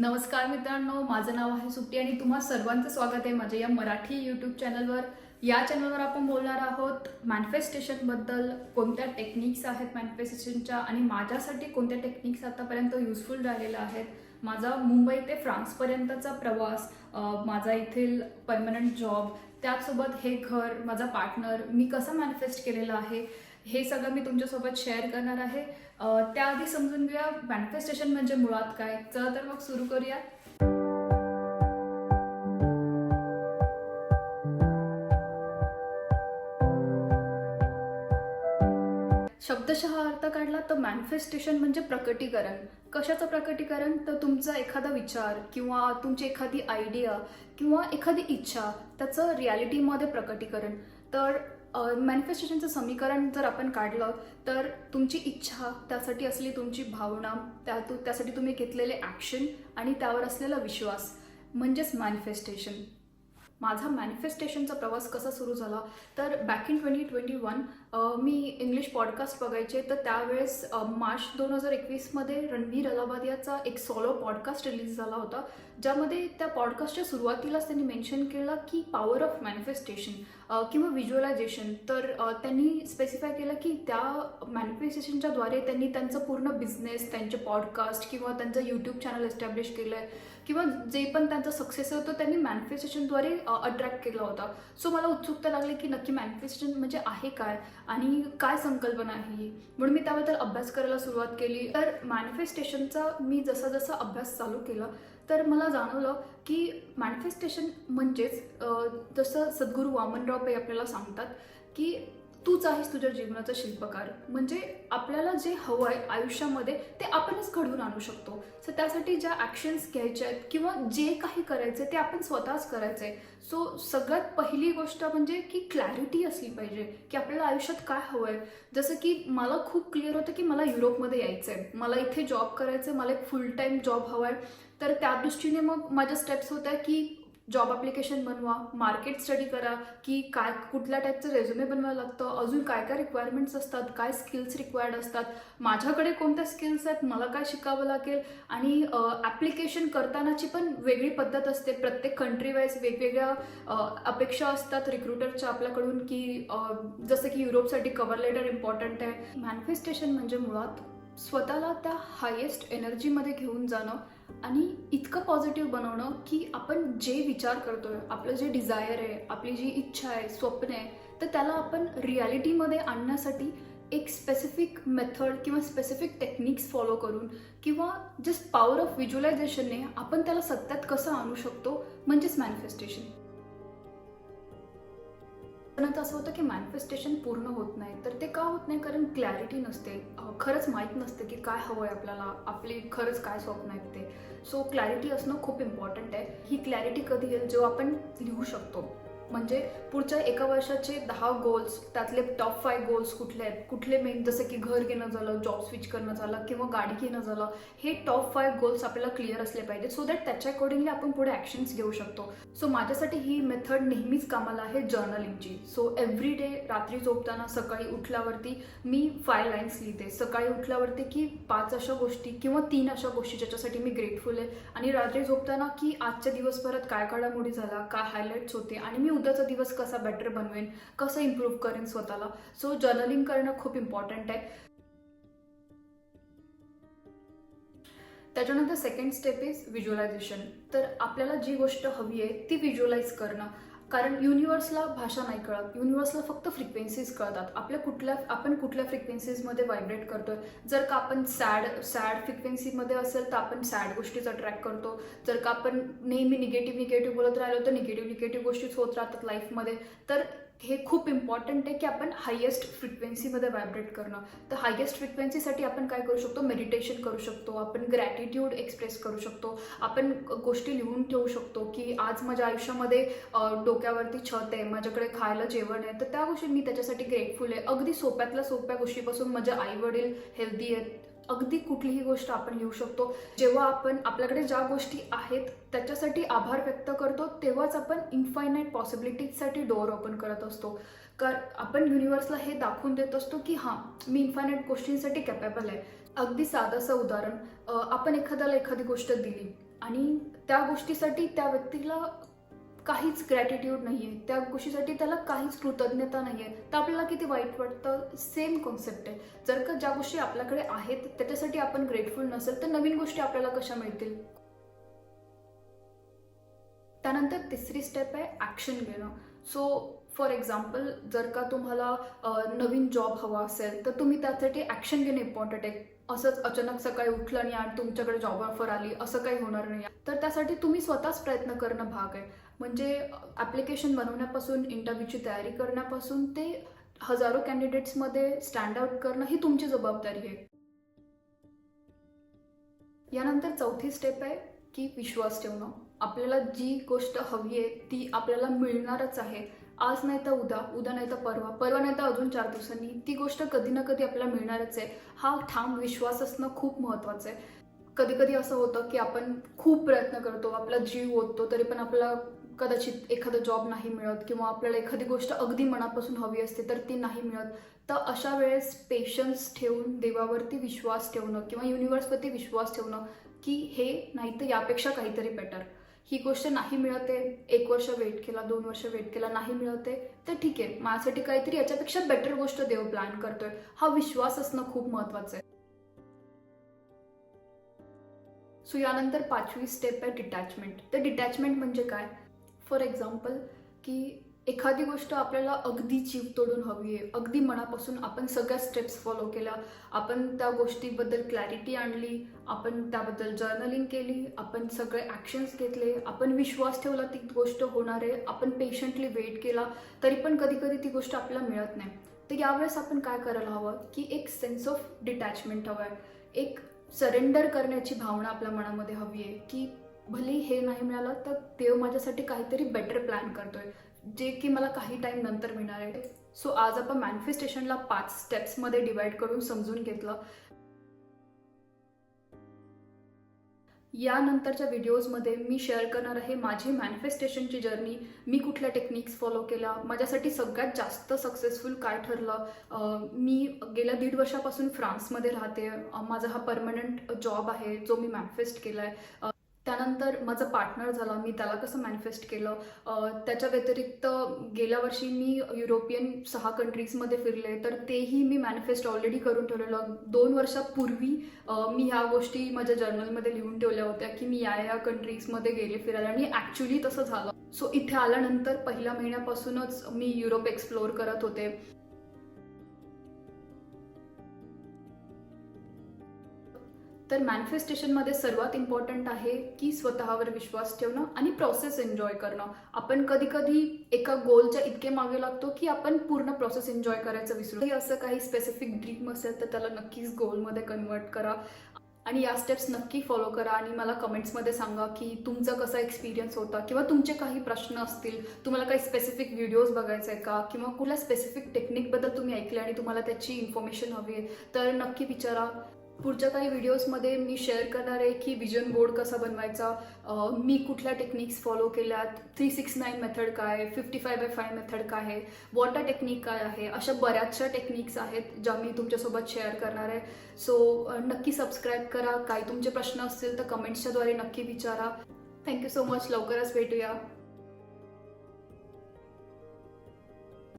नमस्कार मित्रांनो, माझं नाव आहे सुप्ती आणि तुम्हा सर्वांचं स्वागत आहे माझ्या या मराठी यूट्यूब चॅनलवर. या चॅनलवर आपण बोलणार आहोत मॅनिफेस्टेशनबद्दल, कोणत्या टेक्निक्स आहेत मॅनिफेस्टेशनच्या आणि माझ्यासाठी कोणत्या टेक्निक्स आतापर्यंत युजफुल राहिलेल्या आहेत. माझा मुंबई ते फ्रान्सपर्यंतचा प्रवास, माझा येथील परमनंट जॉब, त्याचसोबत हे घर, माझा पार्टनर, मी कसं मॅनिफेस्ट केलेलं आहे, हे सगळं मी तुमच्यासोबत शेअर करणार आहे. त्याआधी समजून घेऊया मॅनिफेस्टेशन म्हणजे मुळात काय. चला तर मग सुरू करूया. शब्दशः अर्थ काढला तर मॅनिफेस्टेशन म्हणजे प्रकटीकरण. कशाचं प्रकटीकरण? तर तुमचा एखादा विचार किंवा तुमची एखादी आयडिया किंवा एखादी इच्छा, त्याचं रियालिटीमध्ये प्रकटीकरण. तर मॅनिफेस्टेशनचं समीकरण जर आपण काढलं तर तुमची इच्छा, त्यासाठी असलेली तुमची भावना, त्यासाठी तुम्ही घेतलेले ॲक्शन आणि त्यावर असलेला विश्वास म्हणजेच मॅनिफेस्टेशन. माझा मॅनिफेस्टेशनचा प्रवास कसा सुरू झाला तर back in 2021 me English podcast बघायचे. तर त्यावेळेस मार्च 2021मध्ये रणबीर अलाहाबादियाचा एक सोलो पॉडकास्ट रिलीज झाला होता, ज्यामध्ये त्या पॉडकास्टच्या सुरुवातीलाच त्यांनी मेन्शन केलं की पॉवर ऑफ मॅनिफेस्टेशन किंवा व्हिज्युअलायझेशन. तर त्यांनी स्पेसिफाय केलं की त्या मॅनिफेस्टेशनच्याद्वारे त्यांनी त्यांचं पूर्ण बिझनेस, त्यांचे पॉडकास्ट किंवा त्यांचं यूट्यूब चॅनल एस्टॅब्लिश केलं आहे किंवा जे पण त्यांचा सक्सेस होतं त्यांनी मॅनिफेस्टेशनद्वारे अट्रॅक्ट केला होता. सो मला उत्सुकता लागली की नक्की मॅनिफेस्टेशन म्हणजे आहे काय आणि काय संकल्पना आहे ही, म्हणून मी त्याबद्दल अभ्यास करायला सुरुवात केली. तर मॅनिफेस्टेशनचा मी जसा जसा अभ्यास चालू केला तर मला जाणवलं की मॅनिफेस्टेशन म्हणजेच जसं सद्गुरू वामनराव पै आपल्याला सांगतात की तूच आहेस तुझ्या जीवनाचा शिल्पकार. म्हणजे आपल्याला जे हवं आहे आयुष्यामध्ये ते आपणच घडवून आणू शकतो. सो त्यासाठी ज्या ॲक्शन्स घ्यायच्या आहेत किंवा जे काही करायचं ते आपण स्वतःच करायचं आहे. सो सगळ्यात पहिली गोष्ट म्हणजे की क्लॅरिटी असली पाहिजे की आपल्याला आयुष्यात काय हवं आहे. जसं की मला खूप क्लिअर होतं की मला युरोपमध्ये यायचं आहे, मला इथे जॉब करायचं आहे, मला एक फुल टाईम जॉब हवा आहे. तर त्या दृष्टीने मग माझ्या स्टेप्स होत्या की जॉब ॲप्लिकेशन बनवा, मार्केट स्टडी करा की काय कुठल्या टाईपचं रेझ्युमे बनवायला लागतं, अजून काय काय रिक्वायरमेंट्स असतात, काय स्किल्स रिक्वायर्ड असतात, माझ्याकडे कोणत्या स्किल्स आहेत, मला काय शिकावं लागेल. आणि ॲप्लिकेशन करतानाची पण वेगळी पद्धत असते. प्रत्येक कंट्री वाईज वेगवेगळ्या अपेक्षा असतात रिक्रुटरच्या आपल्याकडून की जसं की युरोपसाठी कव्हर लेटर इम्पॉर्टंट आहे. मॅनिफेस्टेशन म्हणजे मुळात स्वतःला त्या हायेस्ट एनर्जीमध्ये घेऊन जाणं आणि इतकं पॉझिटिव्ह बनवणं की आपण जे विचार करतोय, आपलं जे डिझायर आहे, आपली जी इच्छा आहे, स्वप्न आहे, तर त्याला आपण रियालिटीमध्ये आणण्यासाठी एक स्पेसिफिक मेथड किंवा स्पेसिफिक टेक्निक्स फॉलो करून किंवा जस्ट पॉवर ऑफ व्हिज्युअलायझेशनने आपण त्याला सत्यात कसं आणू शकतो म्हणजेच मॅनिफेस्टेशन. असं होतं की मॅनिफेस्टेशन पूर्ण होत नाही. तर ते का होत नाही? कारण क्लॅरिटी नसते, खरंच माहीत नसतं की काय हवं आहे आपल्याला, आपली खरंच काय स्वप्न आहेत ते. सो क्लॅरिटी असणं खूप इम्पॉर्टंट आहे. ही क्लॅरिटी कधी येईल? जेव्हा आपण लिहू शकतो. म्हणजे पुढच्या एका वर्षाचे 10 गोल्स, त्यातले टॉप 5 गोल्स कुठले आहेत, कुठले मेन, जसं की घर घेणं झालं, जॉब स्विच करणं झालं किंवा गाडी घेणं झालं, हे टॉप 5 गोल्स आपल्याला क्लिअर असले पाहिजे सो दॅट त्याच्या अकॉर्डिंगली आपण पुढे ॲक्शन्स घेऊ शकतो. सो माझ्यासाठी ही मेथड नेहमीच कामाला आहे, जर्नलिंगची. सो एव्हरी डे रात्री झोपताना, सकाळी उठल्यावरती मी 5 लाईन्स लिहिते. सकाळी उठल्यावरती की 5 अशा गोष्टी किंवा 3 अशा गोष्टी ज्याच्यासाठी मी ग्रेटफुल आहे, आणि रात्री झोपताना की आजच्या दिवसभरात काय घडामोडी झाला, काय हायलाईट्स होते आणि मी उद्याचा दिवस कसा बेटर बनवेन, कसं इम्प्रूव्ह करेन स्वतःला. सो जर्नलिंग करणं खूप इम्पॉर्टंट आहे. त्याच्यानंतर सेकंड स्टेप इज व्हिज्युअलायझेशन. तर आपल्याला जी गोष्ट हवी आहे ती व्हिज्युअलाइज करणं. कारण युनिवर्सला भाषा नाही कळत, युनिवर्सला फक्त फ्रिक्वेन्सीज कळतात. आपण कुठल्या फ्रिक्वेन्सीजमध्ये व्हायब्रेट करतोय. जर का आपण सॅड फ्रिक्वेन्सीमध्ये असेल तर आपण सॅड गोष्टीच अट्रॅक्ट करतो. जर का आपण नेहमी निगेटिव्ह बोलत राहिलो तर निगेटिव्ह गोष्टीच होत राहतात लाईफमध्ये. तर हे खूप इम्पॉर्टंट आहे की आपण हायेस्ट फ्रिक्वेन्सीमध्ये व्हायब्रेट करणं. तर हायेस्ट फ्रिक्वेन्सीसाठी आपण काय करू शकतो? मेडिटेशन करू शकतो, आपण ग्रॅटिट्यूड एक्सप्रेस करू शकतो, आपण गोष्टी लिहून ठेवू शकतो की आज माझ्या आयुष्यामध्ये डोक्यावरती छत आहे, माझ्याकडे खायला जेवण आहे, तर त्या गोष्टी मी त्याच्यासाठी ग्रेटफुल आहे. अगदी सोप्यातल्या सोप्या गोष्टीपासून माझे आई वडील हेल्दी आहेत, अगदी कुठलीही गोष्ट आपण लिहू शकतो. जेव्हा आपण आपल्याकडे ज्या गोष्टी आहेत त्याच्यासाठी आभार व्यक्त करतो तेव्हाच आपण इन्फायनाईट पॉसिबिलिटीजसाठी डोअर ओपन करत असतो. कारण आपण युनिवर्सला हे दाखवून देत असतो की हां, मी इन्फायनाईट गोष्टींसाठी कॅपेबल आहे. अगदी साधंसं उदाहरण, आपण एखाद्याला एखादी गोष्ट दिली आणि त्या गोष्टीसाठी त्या व्यक्तीला काहीच ग्रॅटिट्यूड नाही आहे, त्या गोष्टीसाठी त्याला काहीच कृतज्ञता नाही आहे, तर आपल्याला किती वाईट वाटतं. सेम कॉन्सेप्ट आहे. जर का ज्या गोष्टी आपल्याकडे आहेत त्याच्यासाठी आपण ग्रेटफुल नसेल तर नवीन गोष्टी आपल्याला कशा मिळतील. त्यानंतर तिसरी स्टेप आहे ॲक्शन घेणं. सो फॉर एक्झाम्पल, जर का तुम्हाला नवीन जॉब हवा असेल तर तुम्ही त्यासाठी ॲक्शन घेणं इम्पॉर्टंट आहे. असंच अचानक सकाळी उठलं नाही आणि तुमच्याकडे जॉब ऑफर आली असं काही होणार नाही. तर त्यासाठी तुम्ही स्वतःच प्रयत्न करणं भाग आहे. म्हणजे ॲप्लिकेशन बनवण्यापासून, इंटरव्ह्यूची तयारी करण्यापासून ते हजारो कॅन्डिडेट्समध्ये स्टँड आउट करणं ही तुमची जबाबदारी आहे. यानंतर चौथी स्टेप आहे की विश्वास ठेवणं. आपल्याला जी गोष्ट हवी आहे ती आपल्याला मिळणारच आहे. आज नाही तर उद्या, उद्या नाही तर परवा, परवा नाही तर अजून 4 दिवसांनी ती गोष्ट कधी ना कधी आपल्याला मिळणारच आहे. हा ठाम विश्वास असणं खूप महत्त्वाचं आहे. कधी कधी असं होतं की आपण खूप प्रयत्न करतो, आपला जीव ओततो, तरी पण आपल्याला कदाचित एखादा जॉब नाही मिळत किंवा आपल्याला एखादी गोष्ट अगदी मनापासून हवी असते तर ती नाही मिळत. तर अशा वेळेस पेशन्स ठेवून देवावरती विश्वास ठेवणं किंवा युनिवर्सवरती विश्वास ठेवणं की हे नाही तर यापेक्षा काहीतरी बेटर. ही गोष्ट नाही मिळते, 1 वर्ष वेट केला, 2 वर्ष वेट केला, नाही मिळते तर ठीक आहे, माझ्यासाठी काहीतरी याच्यापेक्षा बेटर गोष्ट देव प्लॅन करतोय. हा विश्वास असणं खूप महत्त्वाचं आहे. सो यानंतर 5वी स्टेप आहे डिटॅचमेंट. तर डिटॅचमेंट म्हणजे काय? फॉर एक्झाम्पल की एखादी गोष्ट आपल्याला अगदी जीव तोडून हवी आहे, अगदी मनापासून आपण सगळ्या स्टेप्स फॉलो केल्या, आपण त्या गोष्टीबद्दल क्लॅरिटी आणली, आपण त्याबद्दल जर्नलिंग केली, आपण सगळे ॲक्शन्स घेतले, आपण विश्वास ठेवला ती गोष्ट होणार आहे, आपण पेशंटली वेट केला, तरी पण कधी कधी ती गोष्ट आपल्याला मिळत नाही. तर यावेळेस आपण काय करायला हवं की एक सेन्स ऑफ डिटॅचमेंट हवं आहे. एक सरेंडर करण्याची भावना आपल्या मनामध्ये हवी आहे की भले हे नाही मिळालं तर देव माझ्यासाठी काहीतरी बेटर प्लॅन करतोय, जे की मला काही टाईम नंतर मिळणार आहे. सो आज आपण मॅनिफेस्टेशनला 5 स्टेप्समध्ये डिवाइड करून समजून घेतलं. यानंतरच्या व्हिडिओजमध्ये मी शेअर करणार आहे माझी मॅनिफेस्टेशनची जर्नी, मी कुठल्या टेक्निक्स फॉलो केल्या, माझ्यासाठी सगळ्यात जास्त सक्सेसफुल काय ठरलं. मी गेल्या 1.5 वर्षापासून फ्रान्समध्ये राहते. माझा हा परमनंट जॉब आहे जो मी मॅनिफेस्ट केला आहे. त्यानंतर माझा पार्टनर झाला, मी त्याला कसं मॅनिफेस्ट केलं. त्याच्या व्यतिरिक्त गेल्या वर्षी मी युरोपियन 6 कंट्रीजमध्ये फिरले, तर तेही मी मॅनिफेस्ट ऑलरेडी करून ठेवलेलं. 2 वर्षापूर्वी मी ह्या गोष्टी माझ्या जर्नलमध्ये लिहून ठेवल्या होत्या की मी या कंट्रीजमध्ये गेले फिरायला, आणि ॲक्च्युली तसं झालं. सो इथे आल्यानंतर पहिल्या महिन्यापासूनच मी युरोप एक्सप्लोअर करत होते. तर मॅनिफेस्टेशनमध्ये सर्वात इम्पॉर्टंट आहे की स्वतःवर विश्वास ठेवणं आणि प्रोसेस एन्जॉय करणं. आपण कधी कधी एका गोलच्या इतके मागे लागतो की आपण पूर्ण प्रोसेस एन्जॉय करायचं विसरू. असं काही स्पेसिफिक ड्रीम असेल तर त्याला नक्कीच गोलमध्ये कन्वर्ट करा आणि या स्टेप्स नक्की फॉलो करा आणि मला कमेंट्समध्ये सांगा की तुमचा कसा एक्सपिरियन्स होता, किंवा तुमचे काही प्रश्न असतील, तुम्हाला काही स्पेसिफिक व्हिडिओज बघायचे आहे का, किंवा कुठल्या स्पेसिफिक टेक्निकबद्दल तुम्ही ऐकले आणि तुम्हाला त्याची इन्फॉर्मेशन हवी आहे तर नक्की विचारा. पुढच्या काही व्हिडिओजमध्ये मी शेअर करणार आहे की विजन बोर्ड कसा बनवायचा, मी कुठल्या टेक्निक्स फॉलो केल्यात, 369 मेथड काय, 55/5 मेथड काय आहे, वॉटर टेक्निक काय आहे, अशा बऱ्याचशा टेक्निक्स आहेत ज्या मी तुमच्यासोबत शेअर करणार आहे. सो नक्की सबस्क्राईब करा. काही तुमचे प्रश्न असतील तर कमेंट्सच्याद्वारे नक्की विचारा. Thank you so much. लवकरच भेटूया.